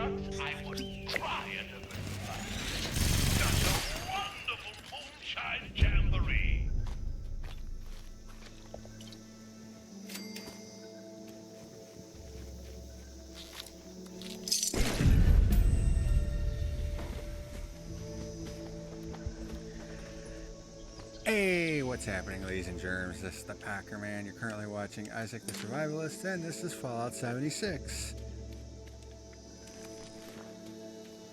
shucks, I wouldn't try it a little like such a wonderful moonshine jamboree. Hey, what's happening, ladies and germs? This is the Packer Man. You're currently watching Isak the Survivalist, and this is Fallout 76.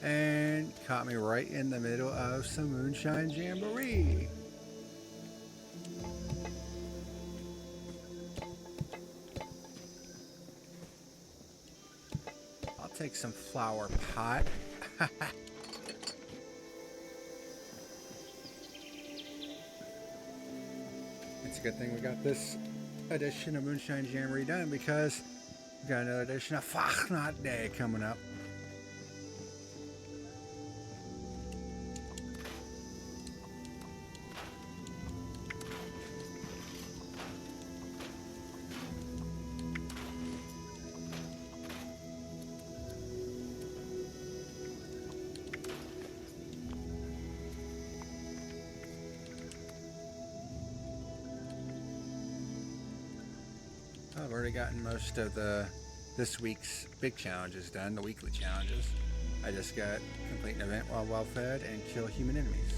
And caught me right in the middle of some moonshine jamboree. I'll take some flower pot. It's a good thing we got this edition of Moonshine Jamboree done, because we got another edition of Fachnot Day coming up. I've already gotten most of this week's big challenges done, the weekly challenges. I just got complete an event while well fed and kill human enemies.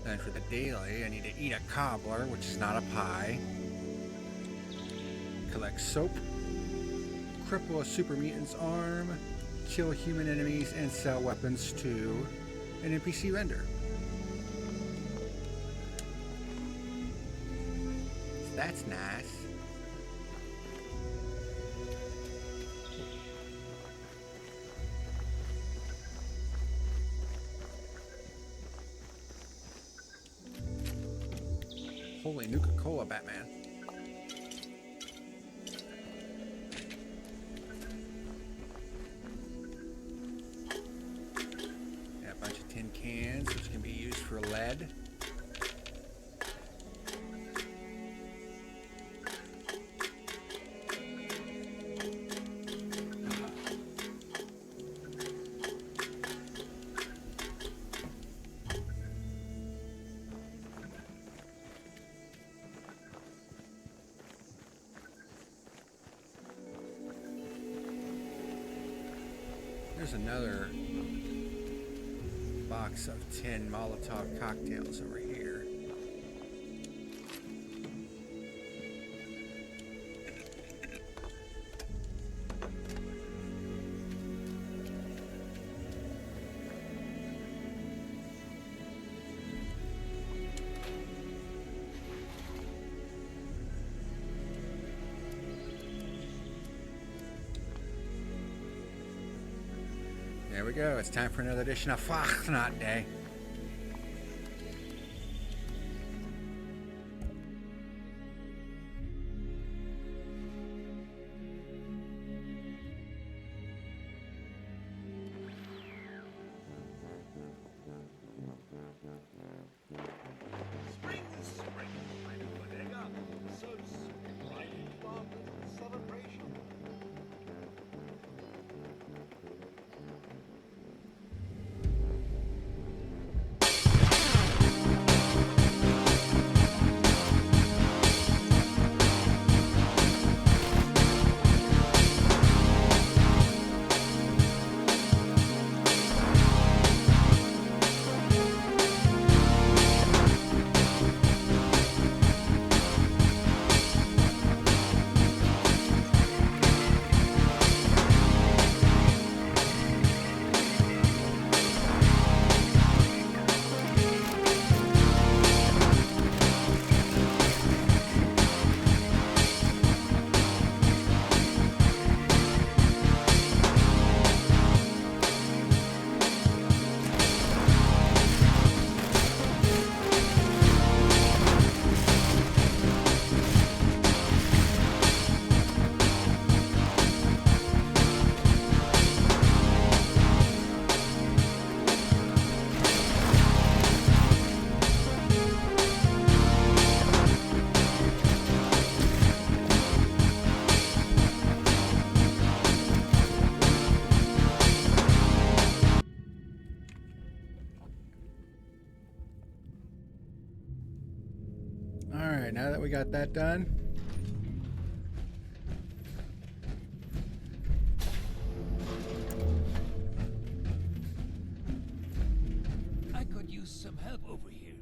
Then for the daily, I need to eat a cobbler, which is not a pie. Collect soap. Cripple a super mutant's arm. Kill human enemies and sell weapons to an NPC vendor. So that's nice. Holy Nuka-Cola, Batman. Got a bunch of tin cans, which can be used for lead. There's another box of 10 Molotov cocktails over here. There we go. It's time for another edition of Fachnot Day. Spring, spring, my new bodega. So right into our celebration. now that we got that done, I could use some help over here.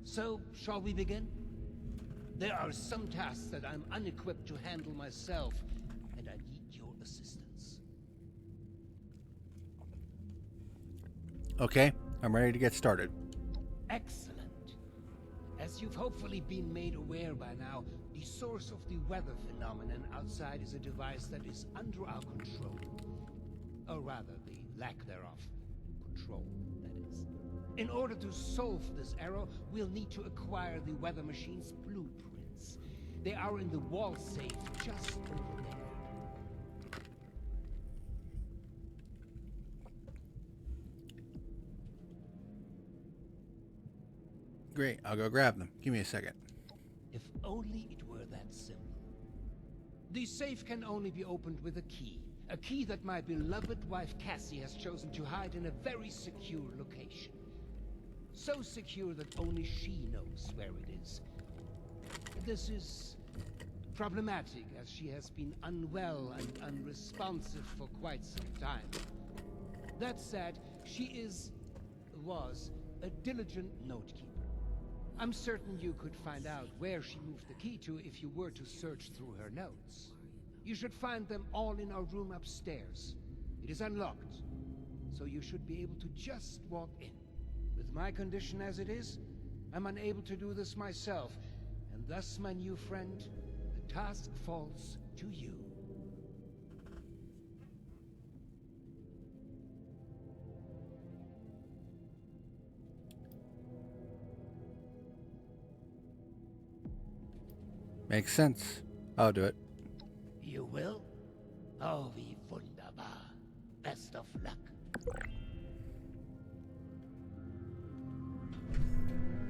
So, shall we begin? There are some tasks that I'm unequipped to handle myself, and I need your assistance. okay, I'm ready to get started. Excellent. As you've hopefully been made aware by now, the source of the weather phenomenon outside is a device that is under our control. Or rather, the lack thereof. Control, that is. In order to solve this error, we'll need to acquire the weather machine's blueprints. They are in the wall safe just over there. Great, I'll go grab them. Give me a second. If only it were that simple. The safe can only be opened with a key. A key that my beloved wife Cassie has chosen to hide in a very secure location. So secure that only she knows where it is. This is problematic, as she has been unwell and unresponsive for quite some time. That said, she was a diligent notekeeper. I'm certain you could find out where she moved the key to if you were to search through her notes. You should find them all in our room upstairs. It is unlocked, so you should be able to just walk in. With my condition as it is, I'm unable to do this myself, and thus, my new friend, the task falls to you. Makes sense. I'll do it. You will? Oh, wie wunderbar. Best of luck.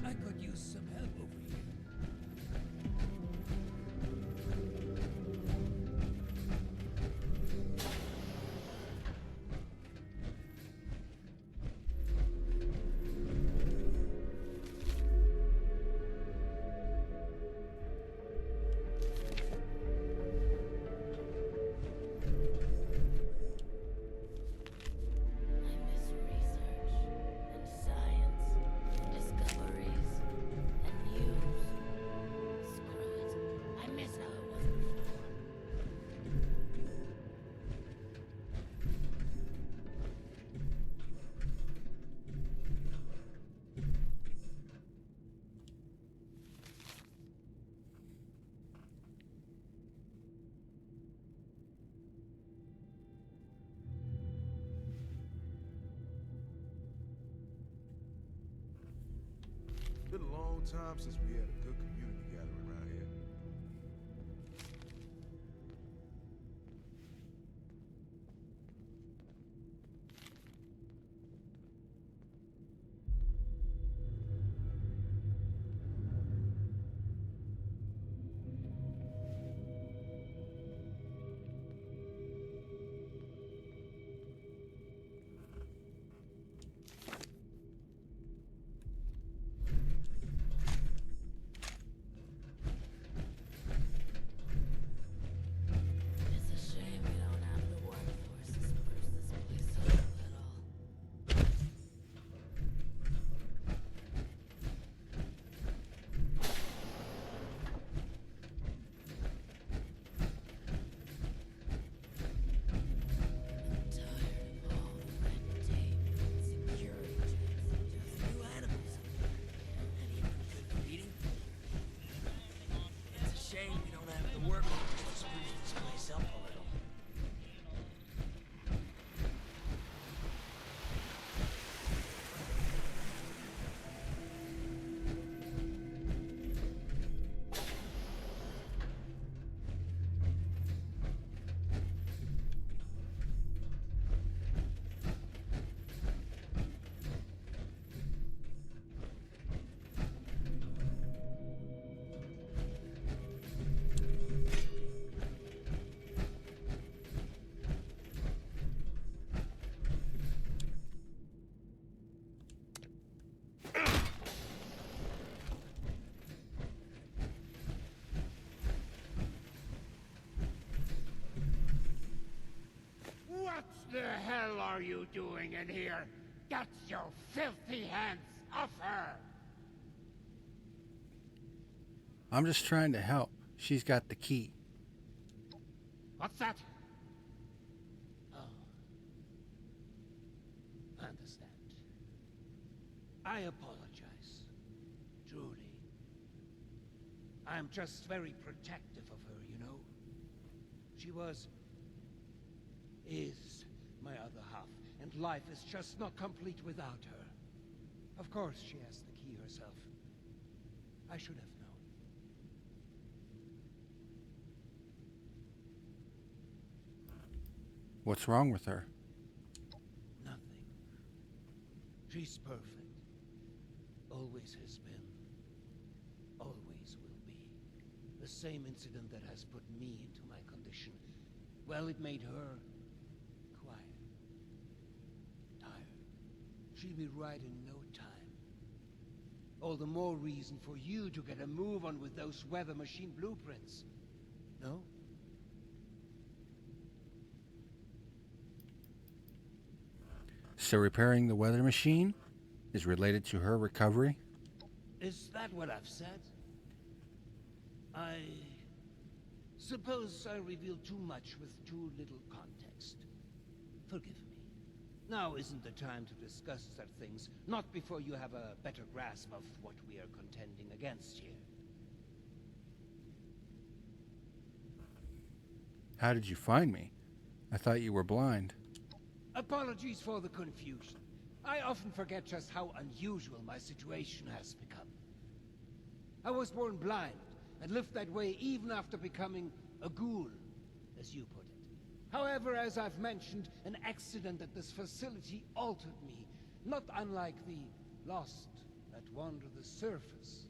I could use some help over here. Been a long time since we had a good community gathering around here. are you doing in here? Get your filthy hands off her! I'm just trying to help. She's got the key. What's that? Oh. I understand. I apologize. Truly. I'm just very protective of her, you know. She is my other half, and life is just not complete without her. Of course she has the key herself. I should have known. What's wrong with her? Nothing. She's perfect. Always has been. Always will be. The same incident that has put me into my condition. Well, it made her quiet. Tired. She'll be right in no time. All the more reason for you to get a move on with those weather machine blueprints. No? So repairing the weather machine is related to her recovery? Is that what I've said? I suppose I revealed too much with too little context. Forgive me. Now isn't the time to discuss such things, not before you have a better grasp of what we are contending against here. How did you find me? I thought you were blind. Apologies for the confusion. I often forget just how unusual my situation has become. I was born blind, and lived that way even after becoming a ghoul, as you put it. However, as I've mentioned, an accident at this facility altered me, not unlike the lost that wander the surface.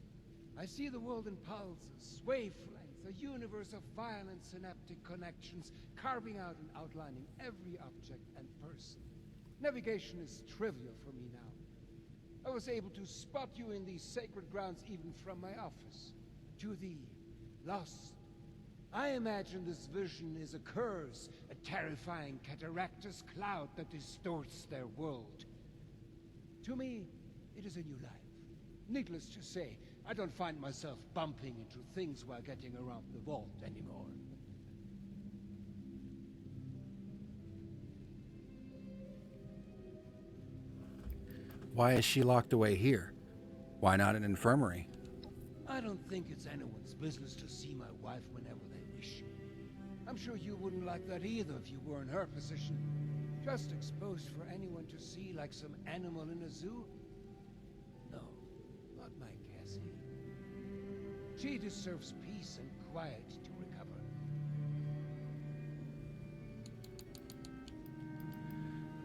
I see the world in pulses, wavelengths, a universe of violent synaptic connections, carving out and outlining every object and person. Navigation is trivial for me now. I was able to spot you in these sacred grounds even from my office. To the lost, I imagine this vision is a curse, a terrifying cataractous cloud that distorts their world. To me, it is a new life. Needless to say, I don't find myself bumping into things while getting around the vault anymore. Why is she locked away here? Why not an infirmary? I don't think it's anyone's business to see my wife whenever they wish. I'm sure you wouldn't like that either if you were in her position. Just exposed for anyone to see like some animal in a zoo? No, not my Cassie. She deserves peace and quiet to recover.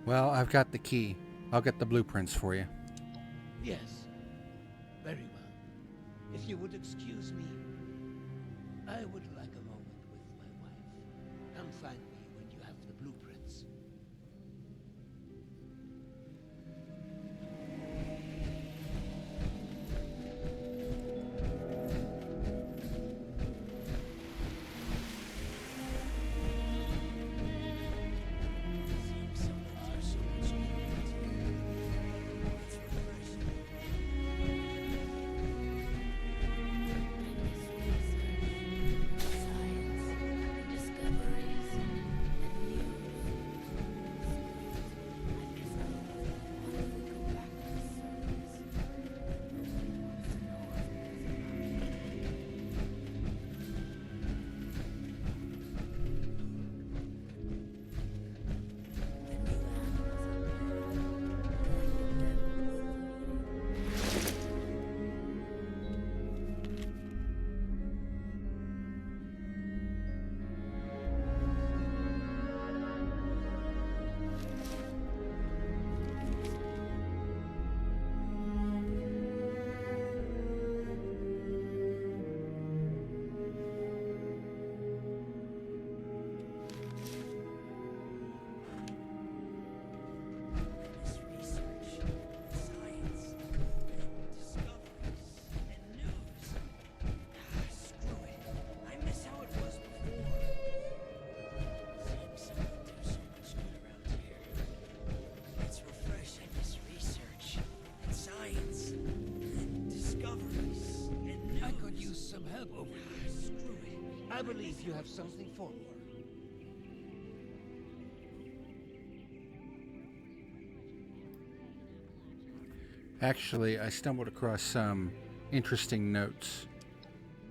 Well, I've got the key. I'll get the blueprints for you. Yes, very well. If you would excuse me, I would like a moment with my wife. Come find me when you have the blueprints. Science, discoveries, I believe you have something for me. Actually, I stumbled across some interesting notes.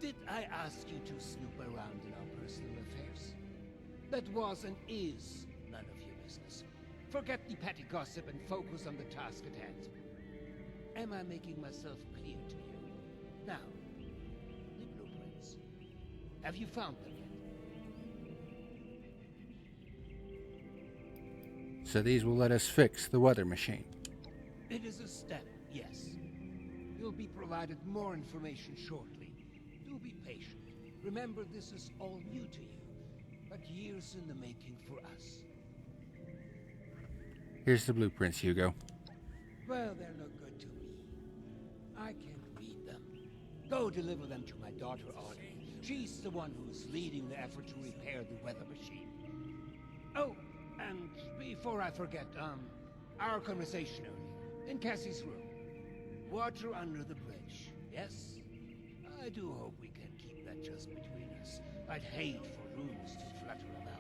Did I ask you to snoop around in our personal affairs? That was and is none of your business. Forget the petty gossip and focus on the task at hand. Am I making myself clear to you? Now, the blueprints. Have you found them yet? So these will let us fix the weather machine. It is a step, yes. You'll be provided more information shortly. Do be patient. Remember, this is all new to you, but years in the making for us. Here's the blueprints, Hugo. Well, they're no good to me. I can't read them. Go deliver them to my daughter, Audrey. She's the one who's leading the effort to repair the weather machine. Oh, and before I forget, our conversation earlier, in Cassie's room. Water under the bridge, yes? I do hope we can keep that just between us. I'd hate for rumors to flutter about.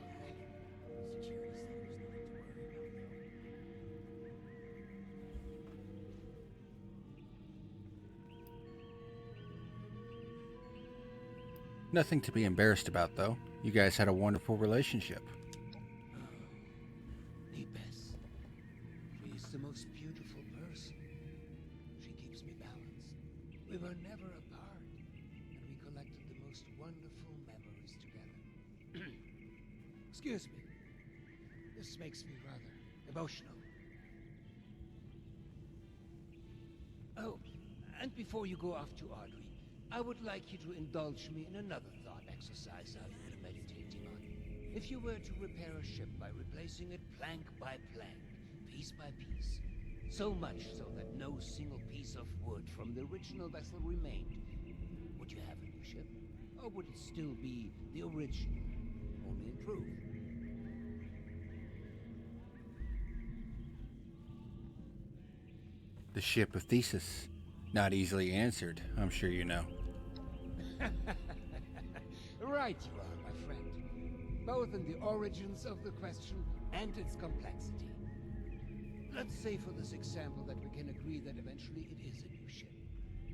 Nothing to be embarrassed about, though. You guys had a wonderful relationship. The best. She's the most beautiful person. She keeps me balanced. We were never apart, and we collected the most wonderful memories together. Excuse me. This makes me rather emotional. Oh, and before you go off to Audrey, I would like you to indulge me in another thought exercise I've been meditating on. If you were to repair a ship by replacing it plank by plank, piece by piece, so much so that no single piece of wood from the original vessel remained, would you have a new ship? Or would it still be the original, only improved? The ship of Thesis. Not easily answered, I'm sure you know. Right you are, my friend. Both in the origins of the question and its complexity. Let's say for this example that we can agree that eventually it is a new ship.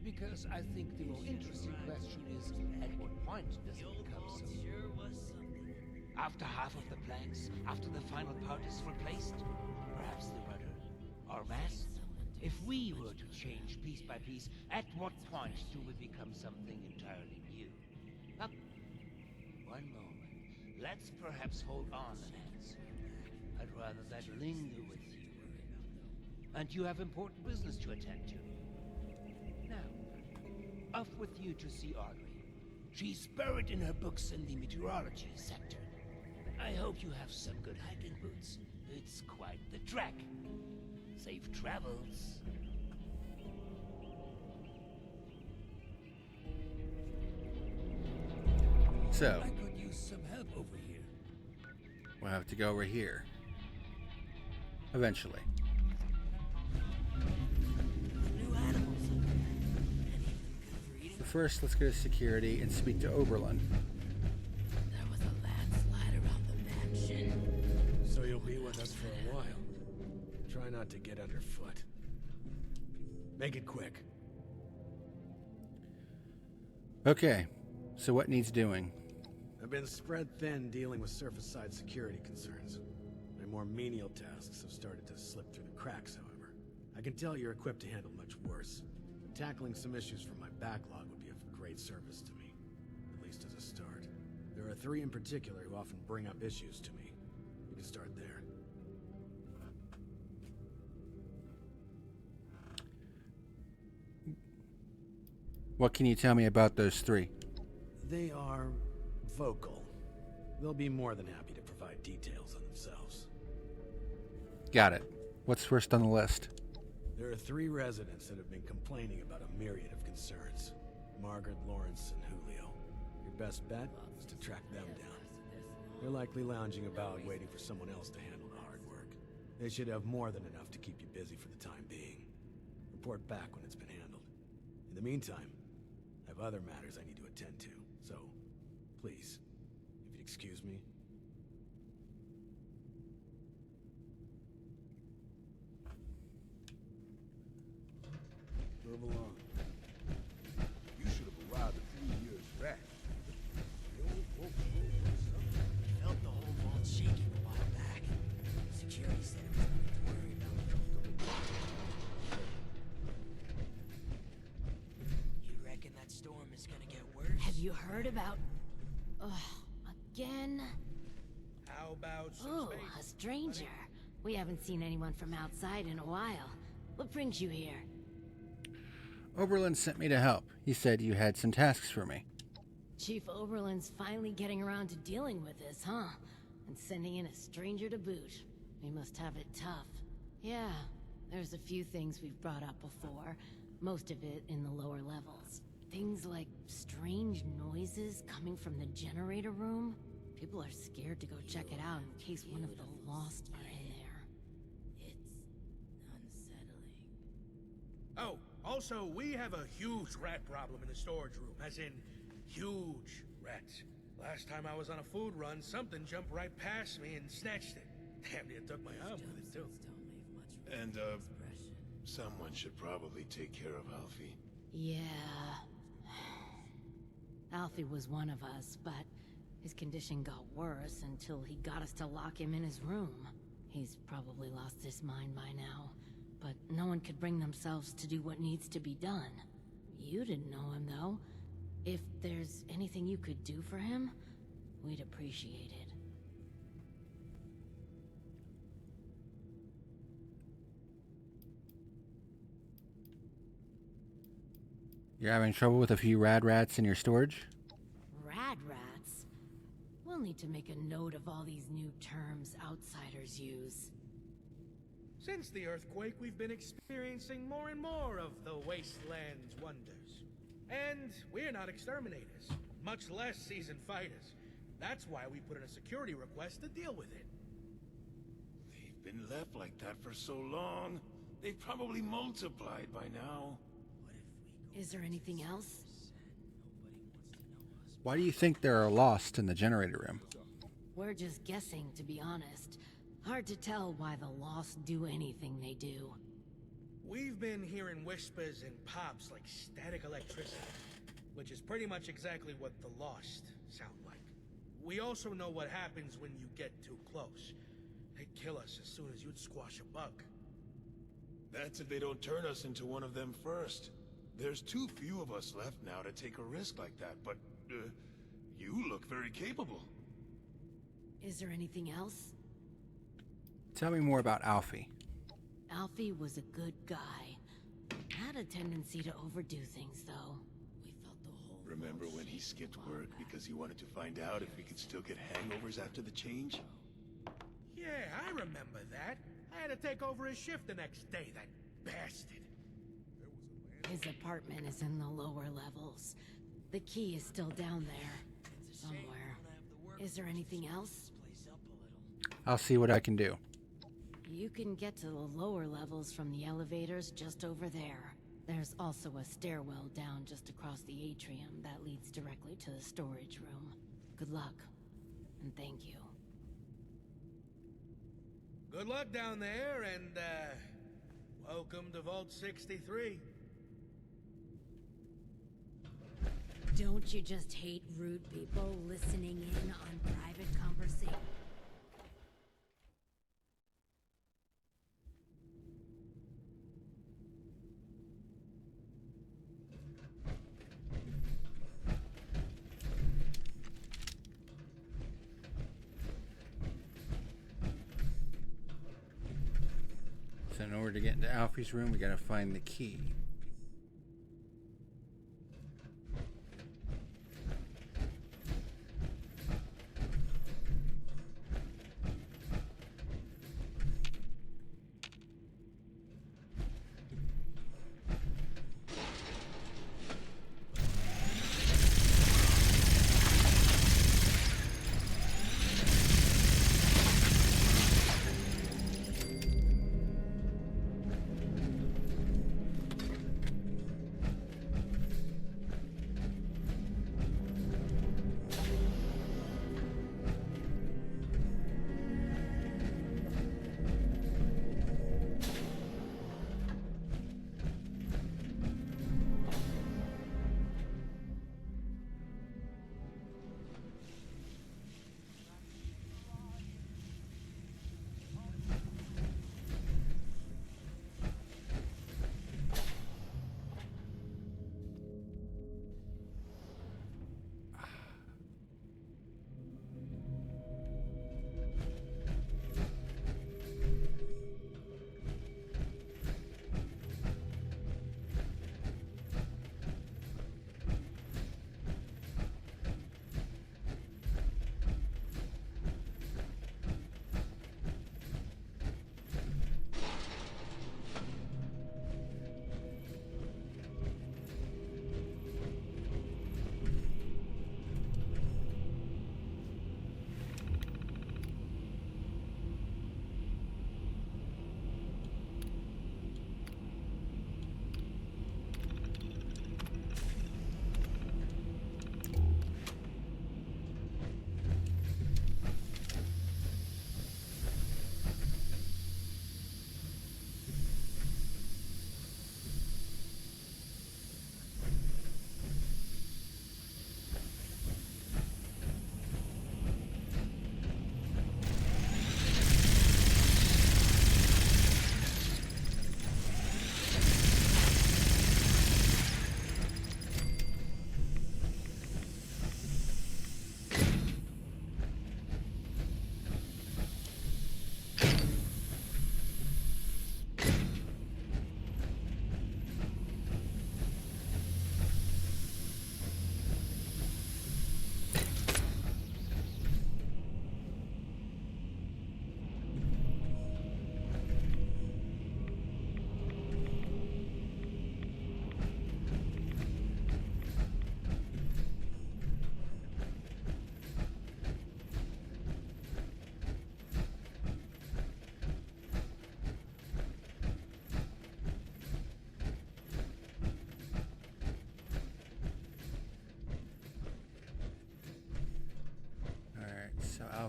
Because I think the more interesting question is, at what point does it become so? After half of the planks? After the final part is replaced? Perhaps the rudder? Or mast? If we were to change piece by piece, at what point do we become something entirely new? Up. One moment. Let's perhaps hold on an answer. I'd rather that linger with you. And you have important business to attend to. Now, off with you to see Audrey. She's buried in her books in the meteorology sector. I hope you have some good hiking boots. It's quite the trek. Safe travels. So, I could use some help over here. we'll have to go over here. Eventually. But first, let's go to security and speak to Oberlin. There was a landslide around the mansion. So you'll be with us for a while. Try not to get underfoot. Make it quick. Okay, so what needs doing? I've been spread thin dealing with surface-side security concerns. My more menial tasks have started to slip through the cracks, however. I can tell you're equipped to handle much worse. Tackling some issues from my backlog would be of great service to me, at least as a start. There are 3 in particular who often bring up issues to me. You can start there. What can you tell me about those 3? They are vocal. They'll be more than happy to provide details on themselves. Got it. What's first on the list? There are 3 residents that have been complaining about a myriad of concerns. Margaret, Lawrence, and Julio. Your best bet is to track them down. They're likely lounging about waiting for someone else to handle the hard work. They should have more than enough to keep you busy for the time being. Report back when it's been handled. In the meantime, I have other matters I need to attend to, so please, Excuse me? Move along. You should have arrived a few years back. Felt the whole vault shaking a while back. Security said it was nothing to worry about. You reckon that storm is gonna get worse? Have you heard about... again? How about some Oh, space? a stranger. We haven't seen anyone from outside in a while. What brings you here? Oberlin sent me to help. He said you had some tasks for me. Chief Oberlin's finally getting around to dealing with this, huh? And sending in a stranger to boot. We must have it tough. Yeah, there's a few things we've brought up before. Most of it in the lower levels. Things like strange noises coming from the generator room. People are scared to go check it out in case one of the Lost are in there. It's unsettling. Oh, also, we have a huge rat problem in the storage room, as in huge rats. Last time I was on a food run, something jumped right past me and snatched it. Damn near took my arm with it, too. Don't leave much And, room for expression. someone should probably take care of Alfie. Yeah. Alfie was one of us, but his condition got worse until he got us to lock him in his room. He's probably lost his mind by now, but no one could bring themselves to do what needs to be done. You didn't know him, though. If there's anything you could do for him, we'd appreciate it. You're having trouble with a few rad rats in your storage? Rad rats? We'll need to make a note of all these new terms outsiders use. Since the earthquake, we've been experiencing more and more of the wasteland's wonders. And we're not exterminators, much less seasoned fighters. That's why we put in a security request to deal with it. They've been left like that for so long. They've probably multiplied by now. Is there anything else? Why do you think there are Lost in the generator room? We're just guessing, to be honest. Hard to tell why the Lost do anything they do. We've been hearing whispers and pops like static electricity, which is pretty much exactly what the Lost sound like. We also know what happens when you get too close. They'd kill us as soon as you'd squash a bug. That's if they don't turn us into one of them first. There's too few of us left now to take a risk like that, but, you look very capable. Is there anything else? Tell me more about Alfie. Alfie was a good guy. Had a tendency to overdo things, though. We felt the whole Remember when he skipped work because he wanted to find out if we could still get hangovers after the change? Yeah, I remember that. I had to take over his shift the next day, that bastard. His apartment is in the lower levels. The key is still down there. Somewhere. Is there anything else? I'll see what I can do. You can get to the lower levels from the elevators just over there. There's also a stairwell down just across the atrium that leads directly to the storage room. Good luck, and thank you. Good luck down there, and, welcome to Vault 63. Don't you just hate rude people listening in on private conversation? So in order to get into Alfie's room, we gotta find the key.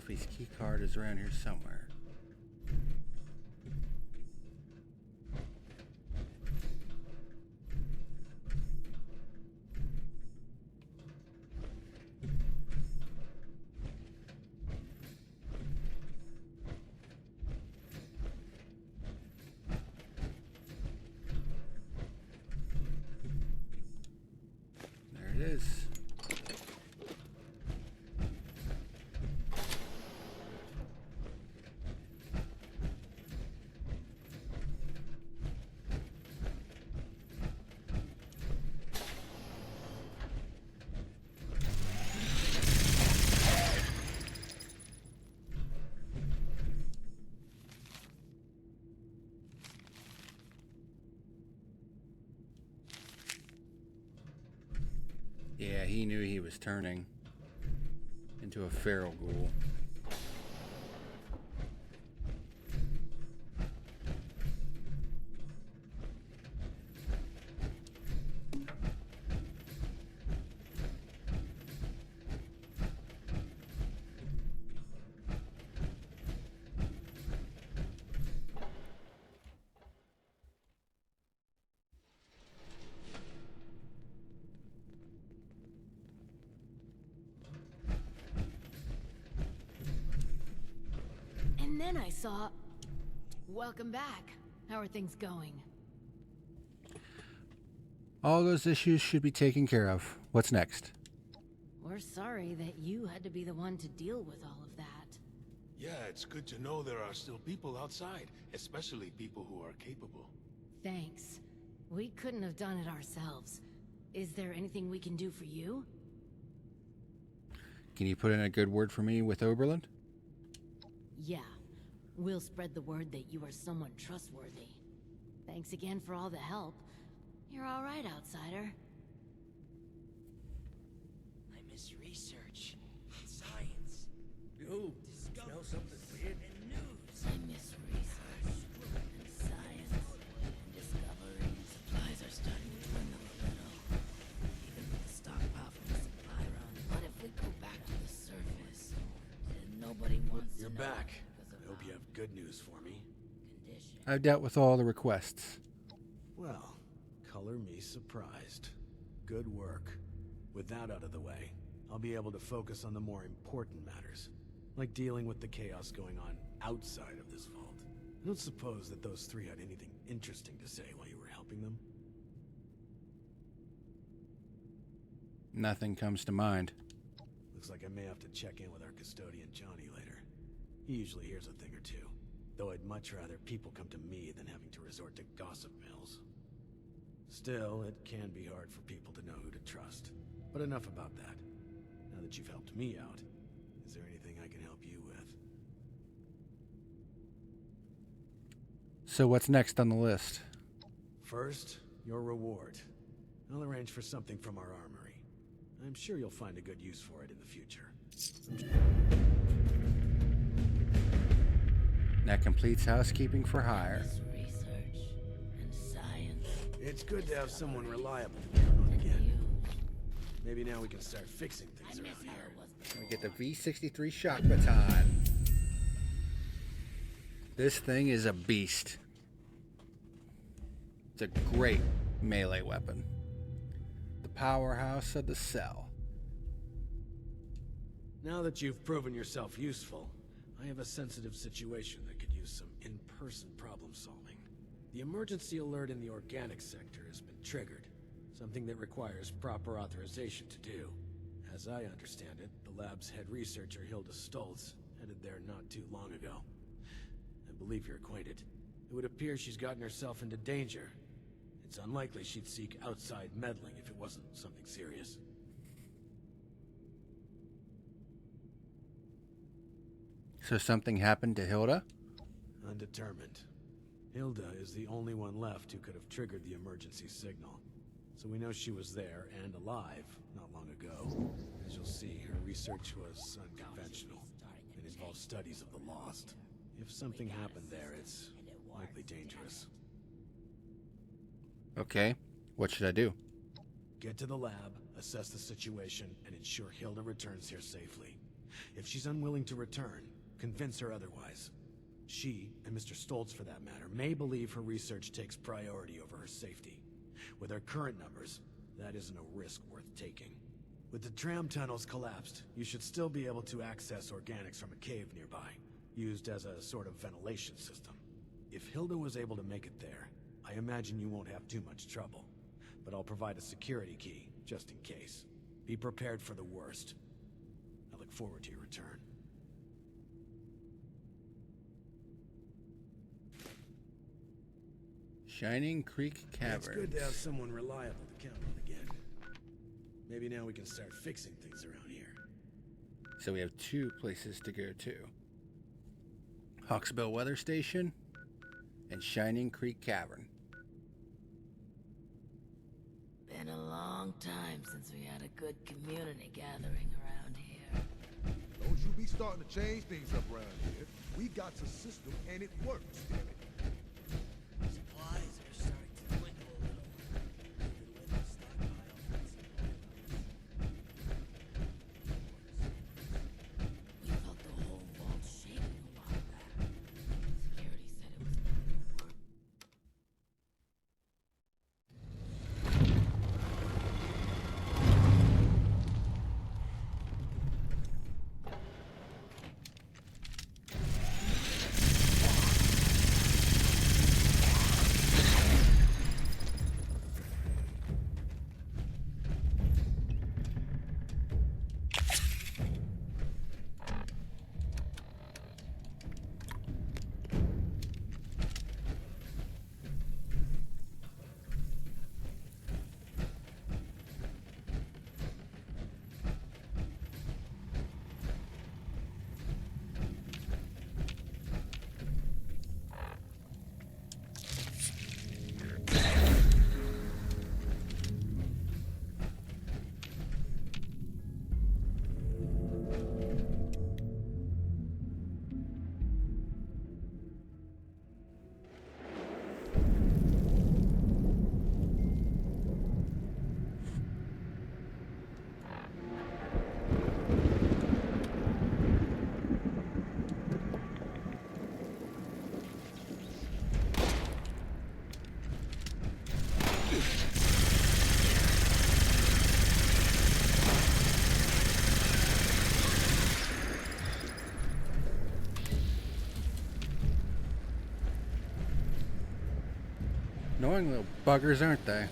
Alfie's key card is around here somewhere. There it is. Yeah, he knew he was turning into a feral ghoul. And then I saw... Welcome back. How are things going? All those issues should be taken care of. What's next? We're sorry that you had to be the one to deal with all of that. Yeah, it's good to know there are still people outside, especially people who are capable. Thanks. We couldn't have done it ourselves. Is there anything we can do for you? Can you put in a good word for me with Oberlin? Yeah. We'll spread the word that you are someone trustworthy. Thanks again for all the help. You're all right, outsider. I miss research, science, Ooh, smell something weird? and news. I miss research and science and discovery. Supplies are starting to dwindle a little, even with the stockpile from the supply run. But if we go back to the surface, then nobody wants You're to know back. because I hope you have good news for me. condition. I've dealt with all the requests. Well, color me surprised. Good work. With that out of the way, I'll be able to focus on the more important matters, like dealing with the chaos going on outside of this vault. I don't suppose that those three had anything interesting to say while you were helping them? Nothing comes to mind. Looks like I may have to check in with our custodian Johnny later. He usually hears a thing or two, though I'd much rather people come to me than having to resort to gossip mills. Still, it can be hard for people to know who to trust. But enough about that. Now that you've helped me out, is there anything I can help you with? So what's next on the list? First, your reward. I'll arrange for something from our armory. I'm sure you'll find a good use for it in the future. That completes housekeeping for hire. Miss research and science It's good to have someone reliable to count on and again. news. Maybe now we can start fixing I things miss around how here. it was We before. get the V63 shock baton. This thing is a beast. It's a great melee weapon. The powerhouse of the cell. Now that you've proven yourself useful, I have a sensitive situation that could use some in-person problem solving. The emergency alert in the organic sector has been triggered, something that requires proper authorization to do. As I understand it, the lab's head researcher Hilda Stoltz headed there not too long ago. I believe you're acquainted. It would appear she's gotten herself into danger. It's unlikely she'd seek outside meddling if it wasn't something serious. So something happened to Hilda? Undetermined. Hilda is the only one left who could have triggered the emergency signal. So we know she was there and alive not long ago. As you'll see, her research was unconventional. It involved studies of the lost. If something happened there, it's likely dangerous. Okay, what should I do? Get to the lab, assess the situation, and ensure Hilda returns here safely. If she's unwilling to return, convince her otherwise. She, and Mr. Stoltz for that matter, may believe her research takes priority over her safety. With her current numbers, that isn't a risk worth taking. With the tram tunnels collapsed, you should still be able to access organics from a cave nearby, used as a sort of ventilation system. If Hilda was able to make it there, I imagine you won't have too much trouble. But I'll provide a security key, just in case. Be prepared for the worst. I look forward to your return. Shining Creek Caverns. It's good to have someone reliable to count on again. Maybe now we can start fixing things around here. So we have 2 places to go to. Hawksbill Weather Station and Shining Creek Cavern. Been a long time since we had a good community gathering around here. Don't you be starting to change things up around here. We got a system and it works, damn it. Supplies are starting to dwindle a little, even with the stockpile on supply lines. We felt the whole vault shaking a while back. Security said it was work. Annoying little buggers, aren't they?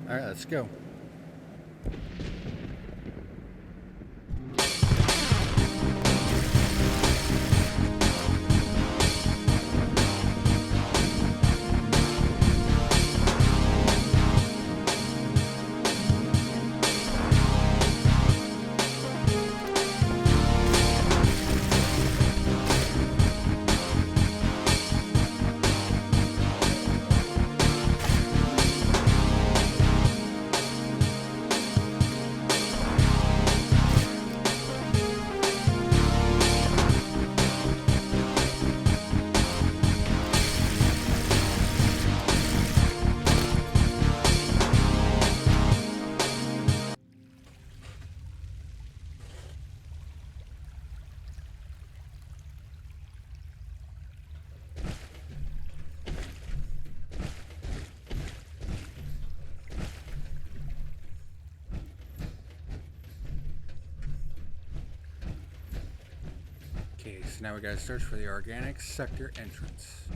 All right, let's go. Okay, so now we gotta search for the organic sector entrance.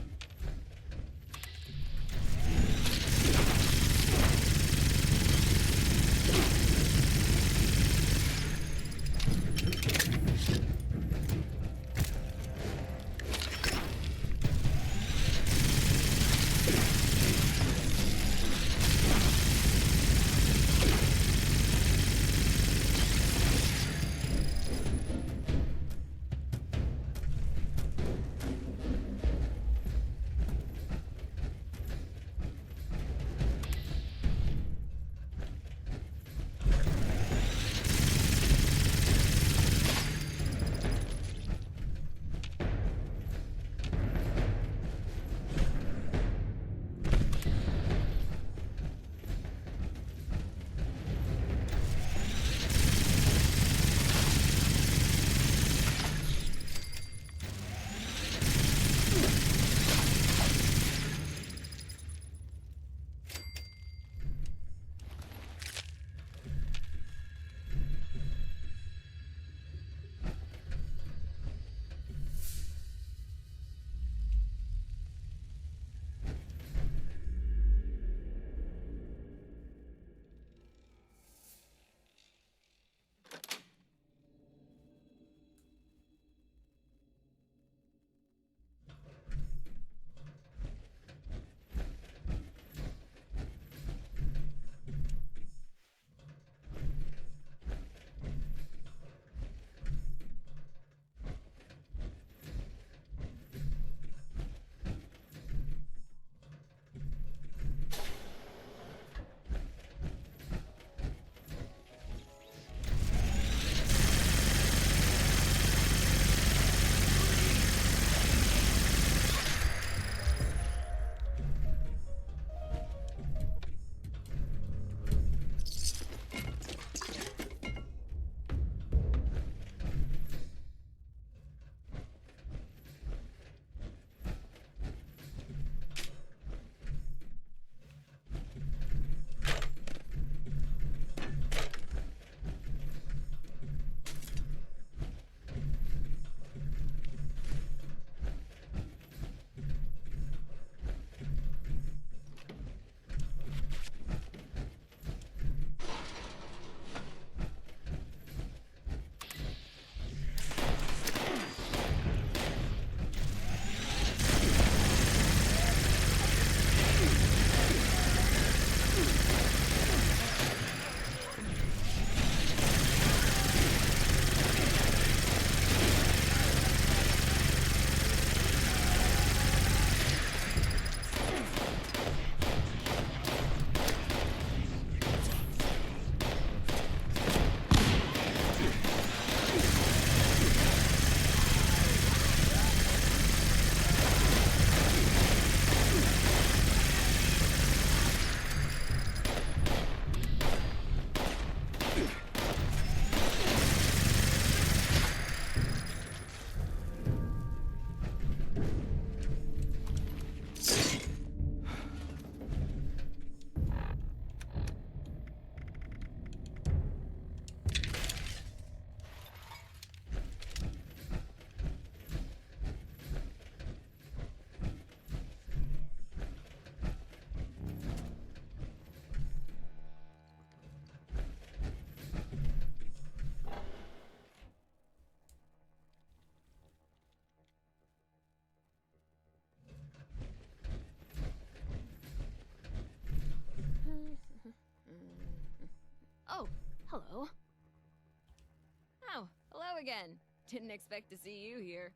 again. Didn't expect to see you here.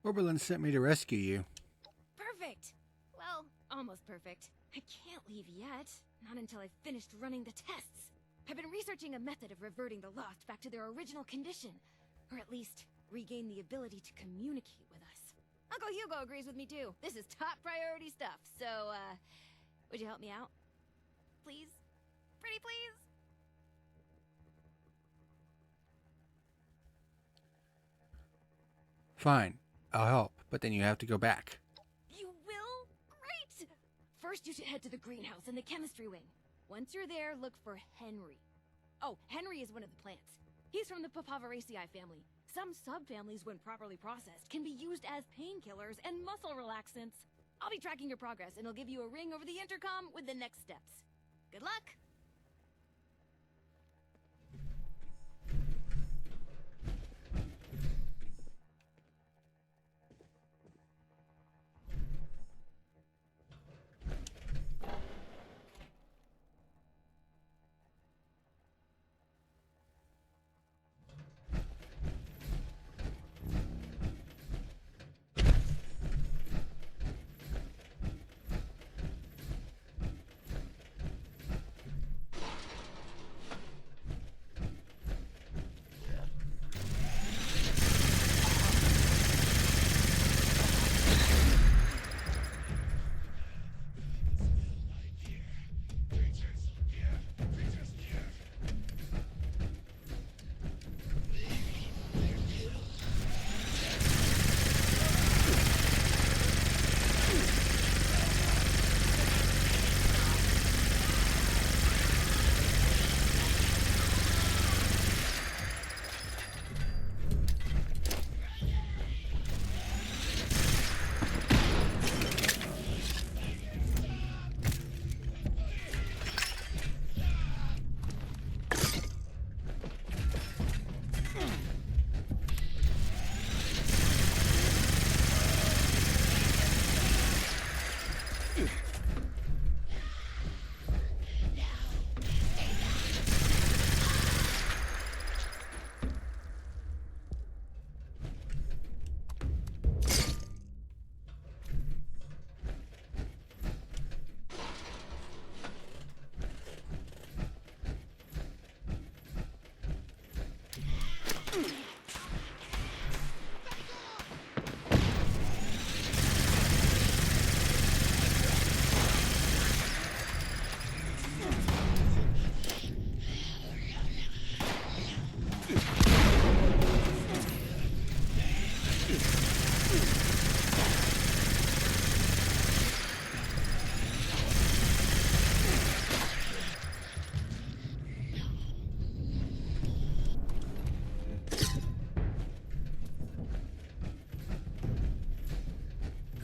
Oberlin sent me to rescue you. Perfect! Well, almost perfect. I can't leave yet. Not until I've finished running the tests. I've been researching a method of reverting the Lost back to their original condition. Or at least, regain the ability to communicate with us. Uncle Hugo agrees with me too. This is top priority stuff. So, would you help me out? Please? Pretty please? Fine, I'll help, but then you have to go back. You will? Great! First, you should head to the greenhouse in the chemistry wing. Once you're there, look for Henry. Oh, Henry is one of the plants. He's from the Papaveraceae family. Some subfamilies, when properly processed, can be used as painkillers and muscle relaxants. I'll be tracking your progress, and I'll give you a ring over the intercom with the next steps. Good luck!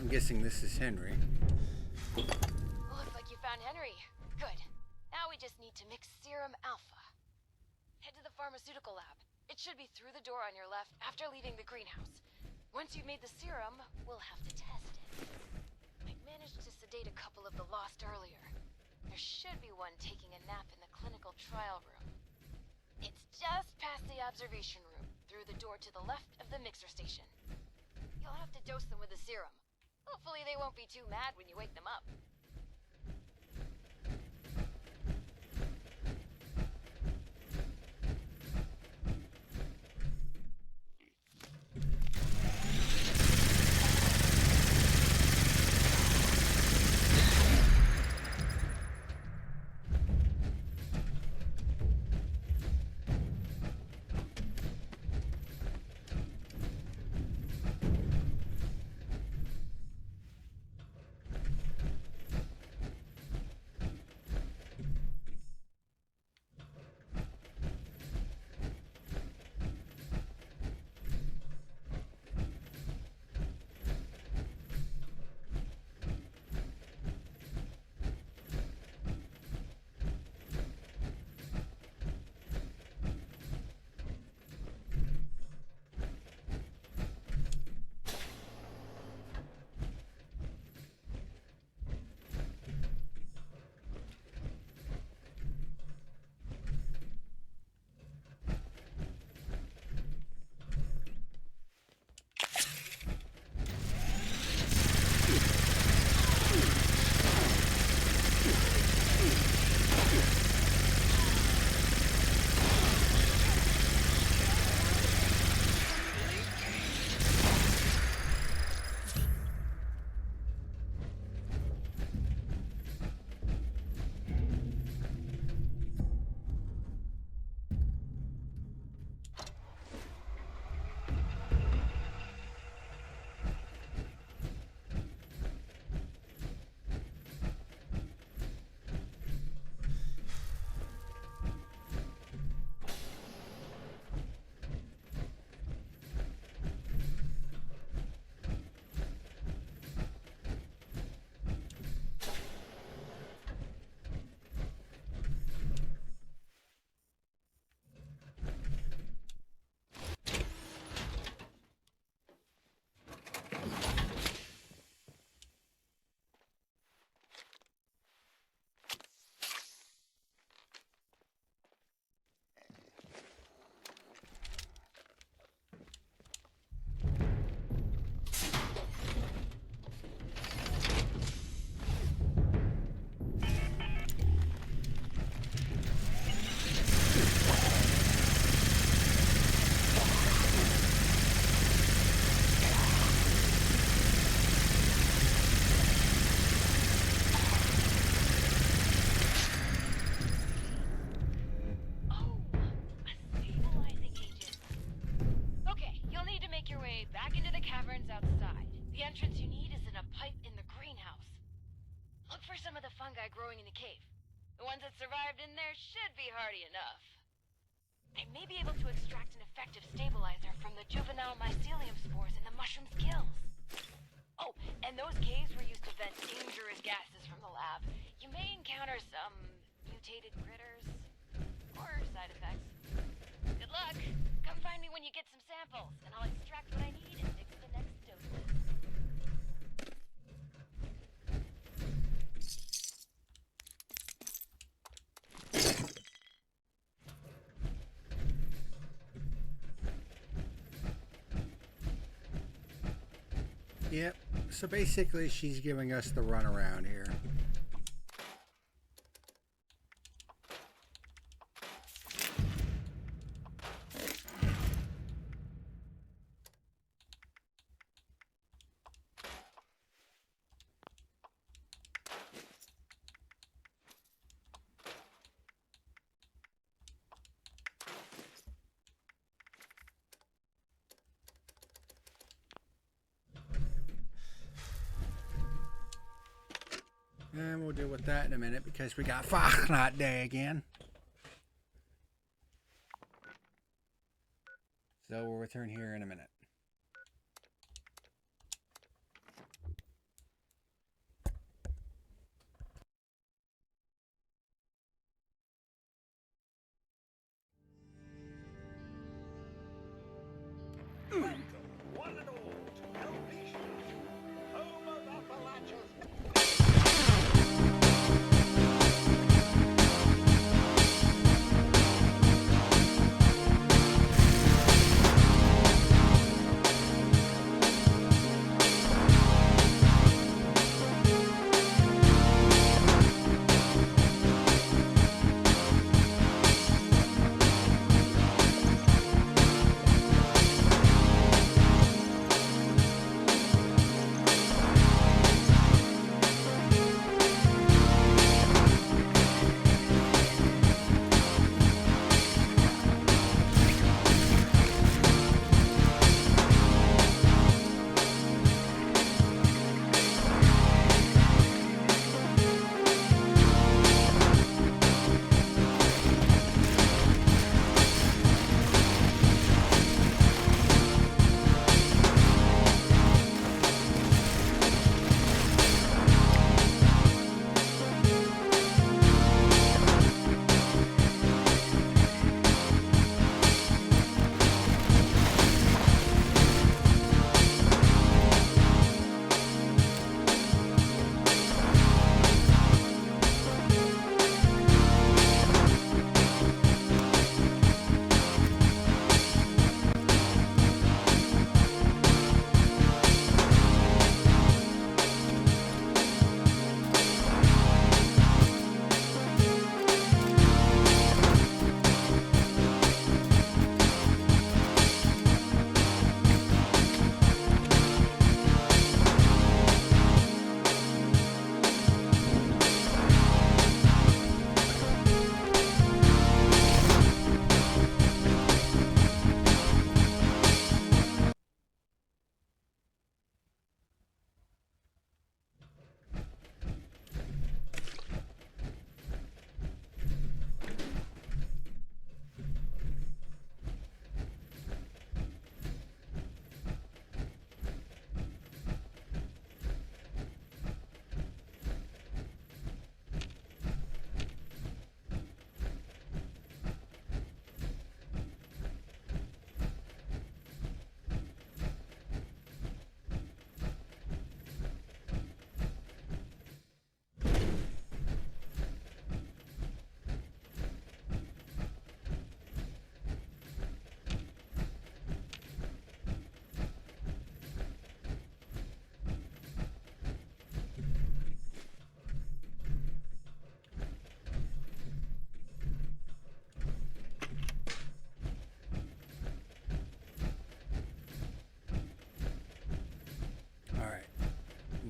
I'm guessing this is Henry. Looks like you found Henry. Good. Now we just need to mix serum alpha. Head to the pharmaceutical lab. It should be through the door on your left after leaving the greenhouse. Once you've made the serum, we'll have to test it. I managed to sedate a couple of the Lost earlier. There should be one taking a nap in the clinical trial room. It's just past the observation room, through the door to the left of the mixer station. You'll have to dose them with the serum. Hopefully they won't be too mad when you wake them up. way back into the caverns outside. The entrance you need is in a pipe in the greenhouse. Look for some of the fungi growing in the cave. The ones that survived in there should be hardy enough. I may be able to extract an effective stabilizer from the juvenile mycelium spores in the mushroom's gills. Oh, and those caves were used to vent dangerous gases from the lab. You may encounter some mutated critters or side effects. Good luck. Come find me when you get some samples, and I'll extract what I need and mix the next doses. Yep. So basically, she's giving us the runaround here. And we'll deal with that in a minute because we got Fachnacht Day again. So we'll return here in a minute. Welcome, one and all, to Helvetia, home of Appalachia's.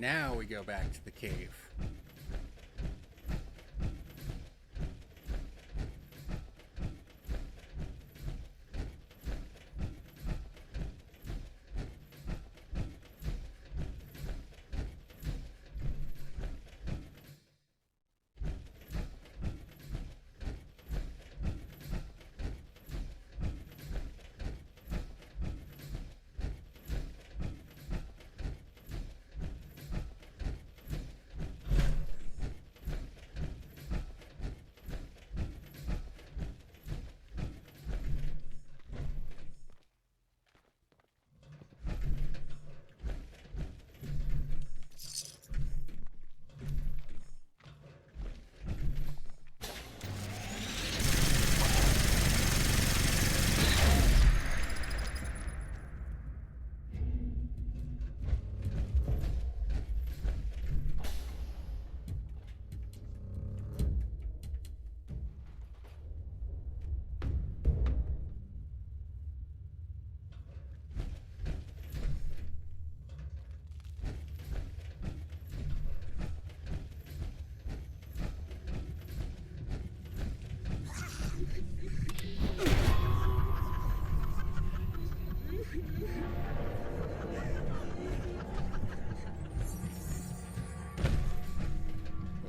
Now we go back to the cave.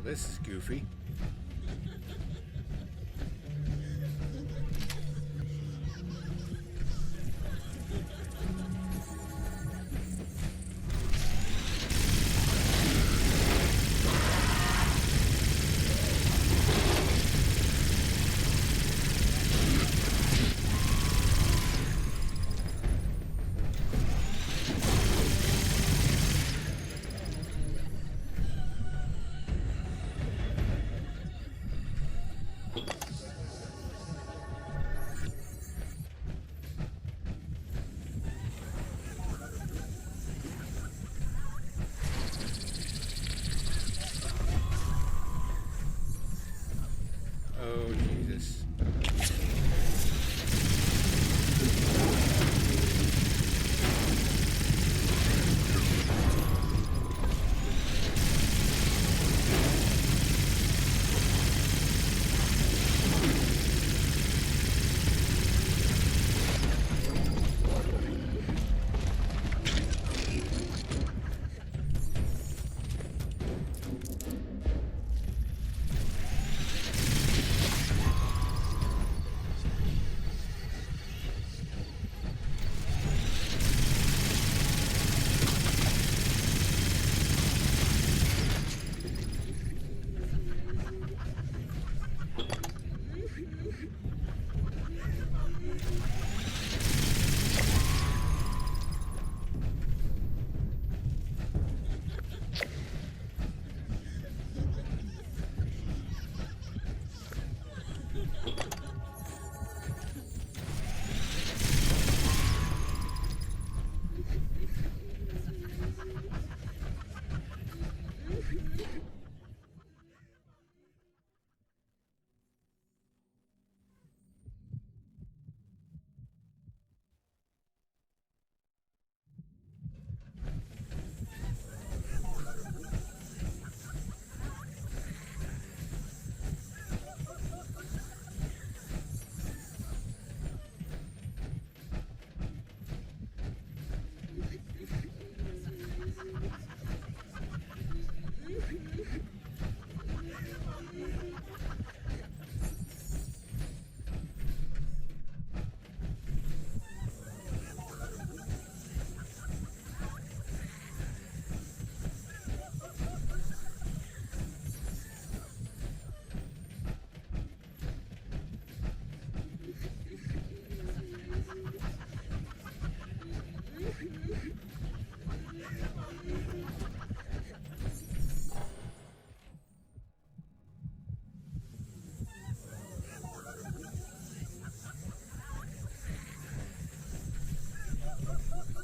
This is goofy. Oh, Jesus.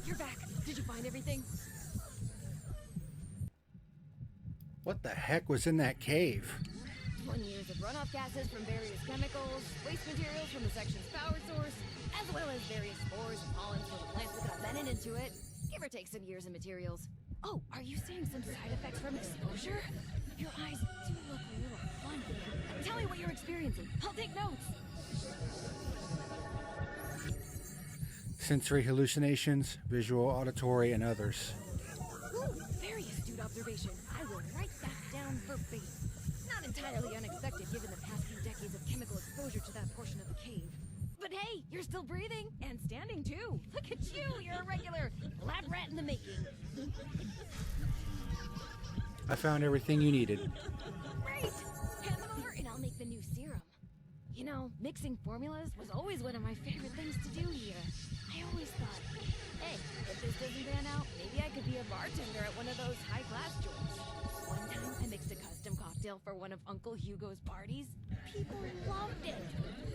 You're back. Did you find everything? What the heck was in that cave? 20 years of runoff gases from various chemicals, waste materials from the section's power source, as well as various spores and pollens from the plants that got vented into it. Give or take some years and materials. Oh, are you seeing some side effects from exposure? Your eyes do look a little funny. Tell me what you're experiencing. I'll take notes. Sensory hallucinations, visual, auditory, and others. Ooh, very astute observation. I will write that down verbatim. Not entirely unexpected given the past few decades of chemical exposure to that portion of the cave. But hey, you're still breathing and standing too. Look at you, you're a regular lab rat in the making. I found everything you needed. Great! Hand them over and I'll make the new serum. You know, mixing formulas was always one of my favorite things to do here. I always thought, hey, if this doesn't pan out, maybe I could be a bartender at one of those high-class joints. One time, I mixed a custom cocktail for one of Uncle Hugo's parties. People loved it.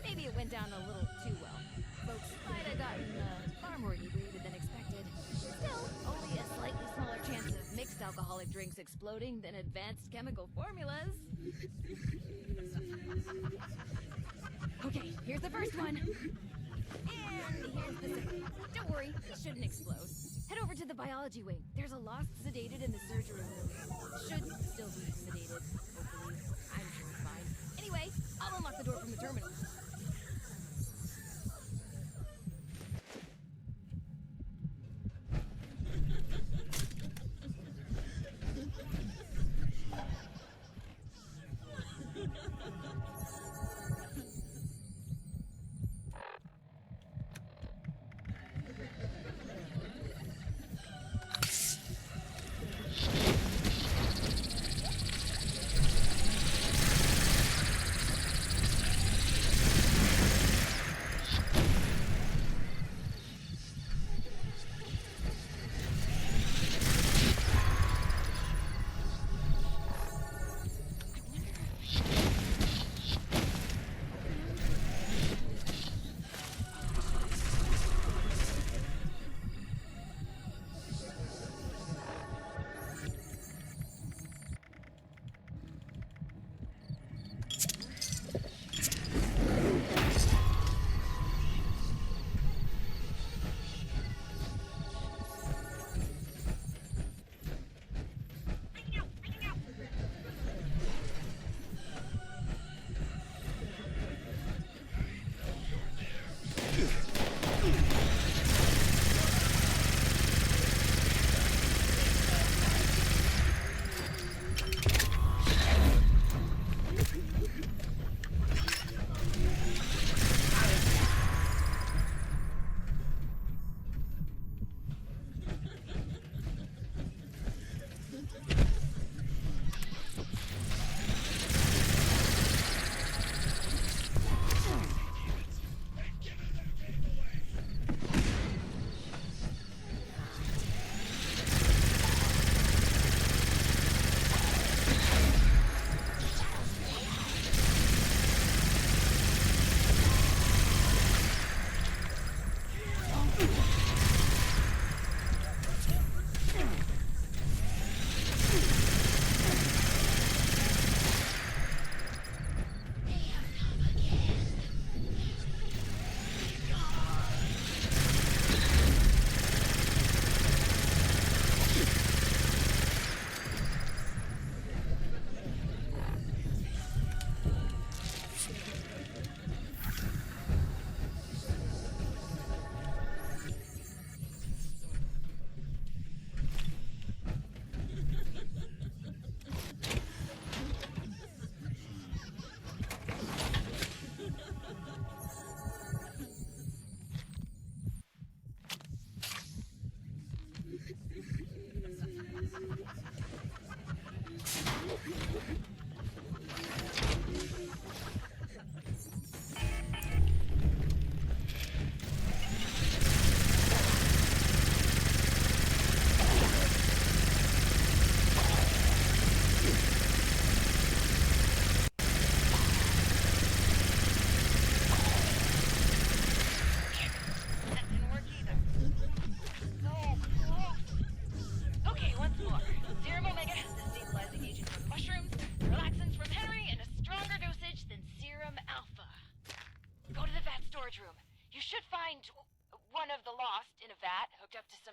Maybe it went down a little too well. Folks might have gotten far more inebriated than expected. Still, only a slightly smaller chance of mixed alcoholic drinks exploding than advanced chemical formulas. Okay, here's the first one. And here's the second. Don't worry, it shouldn't explode. Head over to the biology wing. There's a lost sedated in the surgery room. Should still be sedated, hopefully. I'm sure it's fine. Anyway, I'll unlock the door from the terminal.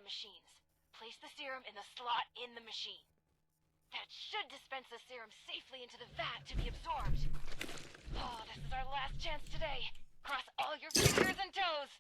machines. Place the serum in the slot in the machine. That should dispense the serum safely into the vat to be absorbed. Oh, this is our last chance today. Cross all your fingers and toes.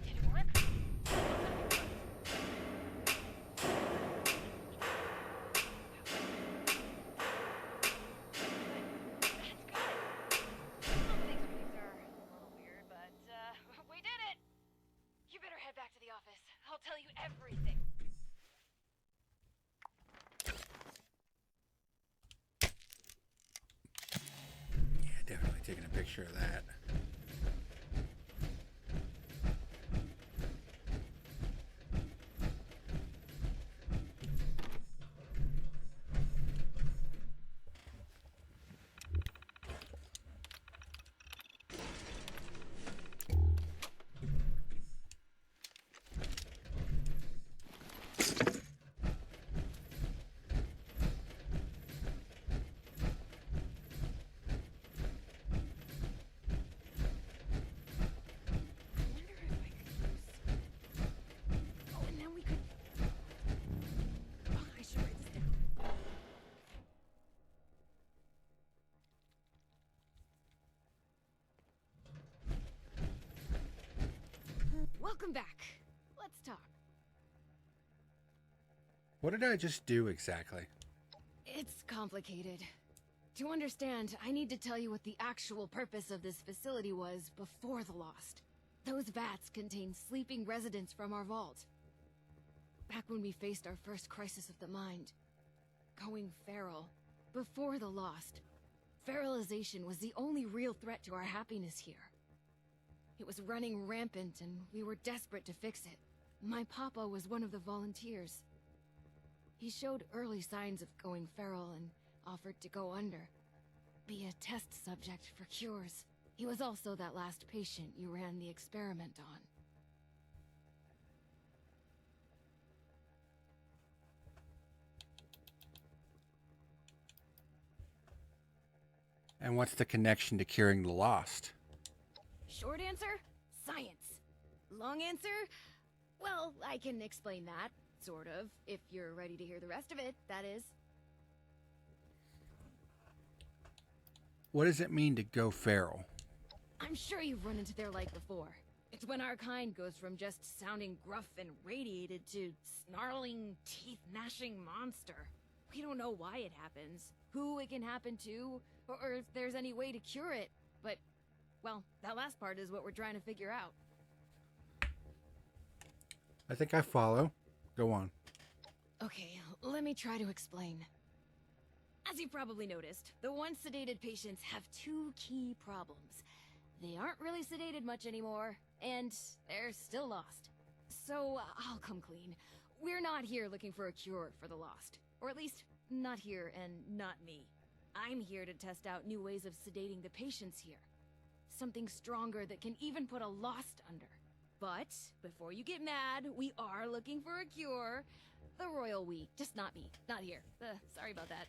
Did it work? That's good. Some things are a little weird, but, we did it! You better head back to the office. I'll tell you everything. Yeah, definitely taking a picture of that. And then we could... Oh, I should write this down. Welcome back. Let's talk. What did I just do exactly? It's complicated. To understand, I need to tell you what the actual purpose of this facility was before the Lost. Those vats contain sleeping residents from our vault. Back when we faced our first crisis of the mind, going feral, before the Lost, feralization was the only real threat to our happiness here. It was running rampant and we were desperate to fix it. My papa was one of the volunteers. He showed early signs of going feral and offered to go under. Be a test subject for cures. He was also that last patient you ran the experiment on. And what's the connection to curing the lost? Short answer? Science. Long answer? Well, I can explain that, sort of, if you're ready to hear the rest of it, that is. What does it mean to go feral? I'm sure you've run into their like before. It's when our kind goes from just sounding gruff and radiated to snarling, teeth-gnashing monster. We don't know why it happens, who it can happen to, or if there's any way to cure it, but, well, that last part is what we're trying to figure out. I think I follow. Go on. Okay, let me try to explain. As you probably noticed, the once sedated patients have two key problems. They aren't really sedated much anymore, and they're still lost. So, I'll come clean. We're not here looking for a cure for the lost. Or at least, not here and not me. I'm here to test out new ways of sedating the patients here. Something stronger that can even put a Lost under. But, before you get mad, we are looking for a cure. The royal we, just not me, not here. Sorry about that.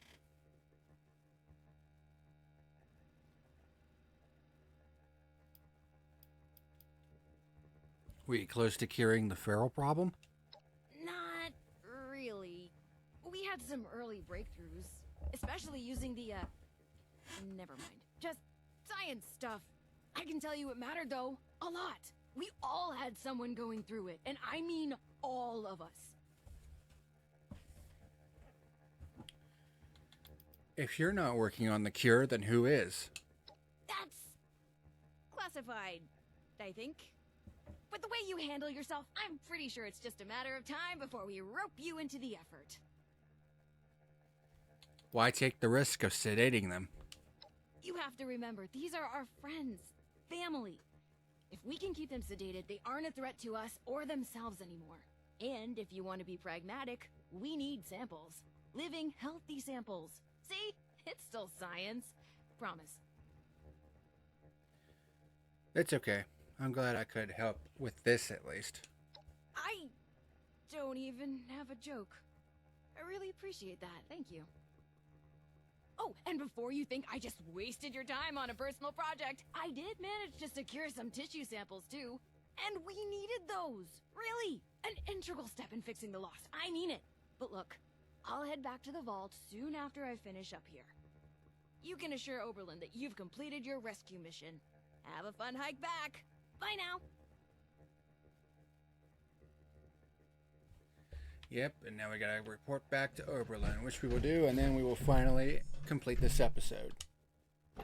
Were you close to curing the feral problem? Not really. We had some early breakthroughs, especially using the, never mind. Just science stuff. I can tell you it mattered, though. A lot. We all had someone going through it, and I mean all of us. If you're not working on the cure, then who is? That's classified, I think. But the way you handle yourself, I'm pretty sure it's just a matter of time before we rope you into the effort. Why take the risk of sedating them? You have to remember, these are our friends, family. If we can keep them sedated, they aren't a threat to us or themselves anymore. And if you want to be pragmatic, we need samples. Living, healthy samples. See? It's still science. Promise. It's okay. I'm glad I could help with this at least. I don't even have a joke. I really appreciate that. Thank you. Oh, and before you think I just wasted your time on a personal project, I did manage to secure some tissue samples too. And we needed those. Really. An integral step in fixing the Lost. I mean it. But look, I'll head back to the vault soon after I finish up here. You can assure Oberlin that you've completed your rescue mission. Have a fun hike back. Bye now. Yep, and now we gotta report back to Oberlin, which we will do, and then we will finally complete this episode. I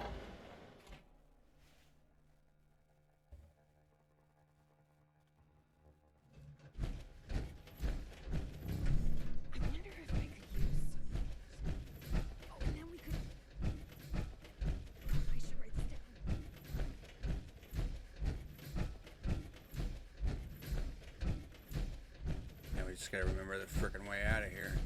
wonder if I could use... Oh, and then we could... I should write this down. Now we just gotta remember the frickin' way out of here.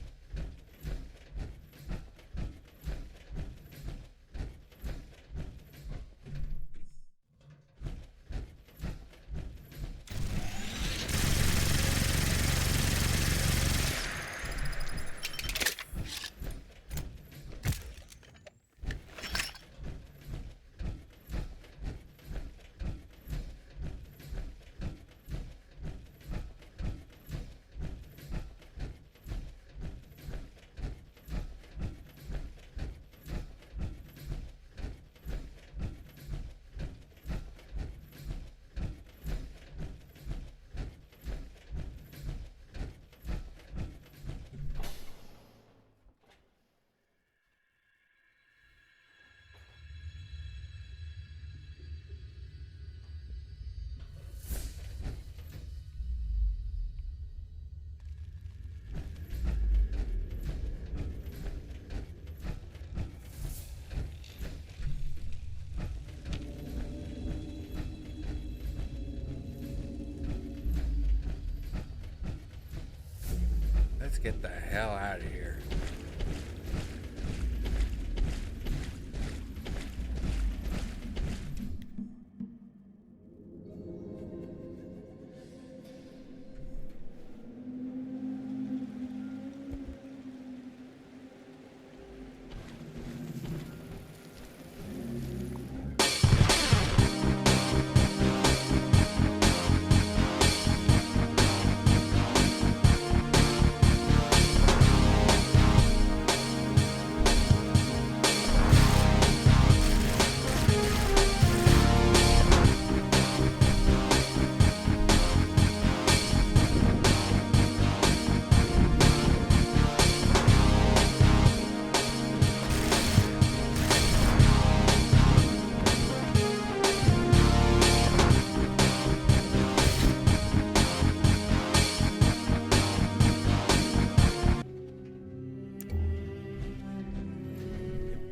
Let's get the hell out of here.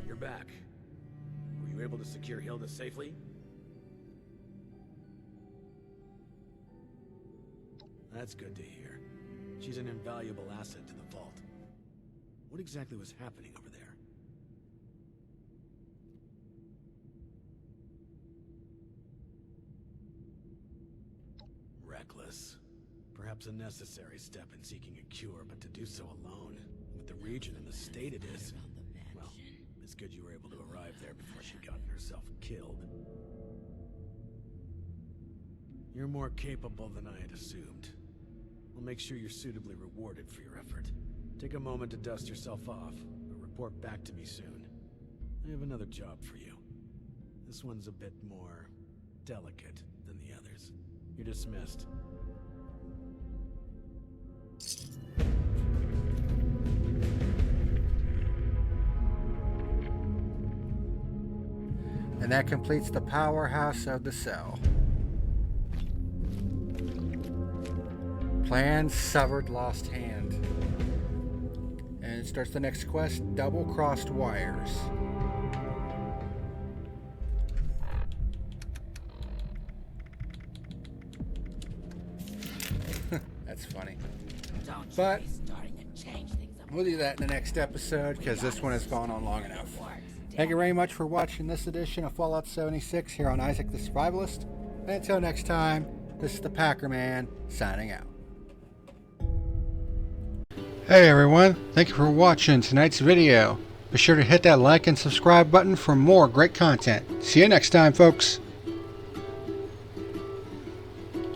You're back. Were you able to secure Hilda safely? That's good to hear. She's an invaluable asset to the vault. What exactly was happening over there? reckless. Perhaps a necessary step in seeking a cure, but to do so alone, with the region and the state it is, well, it's good you were able to arrive there before she'd gotten herself killed. You're more capable than I had assumed. We'll make sure you're suitably rewarded for your effort. Take a moment to dust yourself off, but report back to me soon. I have another job for you. This one's a bit more delicate than the others. You're dismissed. And that completes the Powerhouse of the Cell. Plan severed lost hand. And it starts the next quest, double-crossed wires. That's funny. But we'll do that in the next episode because this one has gone on long enough. Thank you very much for watching this edition of Fallout 76 here on Isak the Survivalist. And until next time, this is the Packer Man signing out. Hey everyone, thank you for watching tonight's video. Be sure to hit that like and subscribe button for more great content. See you next time, folks.